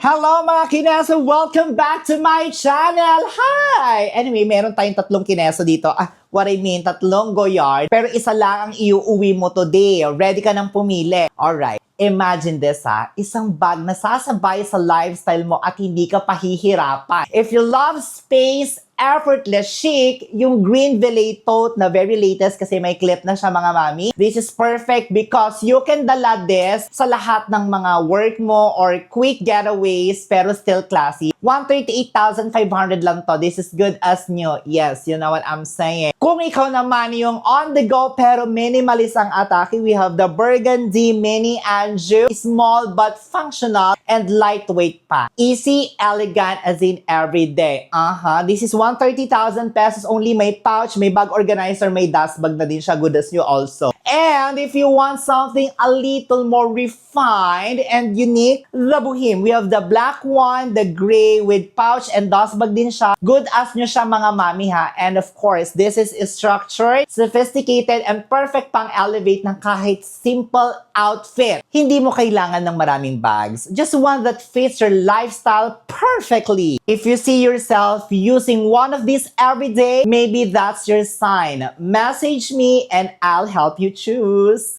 Hello mga kineso! Welcome back to my channel! Hi! Anyway, meron tayong tatlong kineso dito. What I mean, tatlong goyard. Pero isa lang ang iuuwi mo today. Ready ka nang pumili. Alright. Imagine this isang bag na sasabay sa lifestyle mo at hindi ka pahihirapan. If you love space, effortless chic, yung green velvet tote na very latest kasi may clip na siya mga mami. This is perfect because you can dala this sa lahat ng mga work mo or quick getaways pero still classy. 138,500 lang to. This is good as new. Yes, you know what I'm saying. Kung ikaw naman yung on the go pero minimalist ang atake, we have the Burgundy Mini Anjou. Small but functional and lightweight pa. Easy, elegant as in everyday. This is 130,000 pesos only. May pouch, may bag organizer, may dust bag na din siya. Good as new also. And if you want something a little more refined and unique, the Boheme. We have the black one, the gray with pouch and dust bag din siya. Good as nyo siya mga mami ha. And of course, this is structured, sophisticated, and perfect pang elevate ng kahit simple outfit. Hindi mo kailangan ng maraming bags. Just one that fits your lifestyle perfectly. If you see yourself using one of these every day, maybe that's your sign. Message me and I'll help you choose.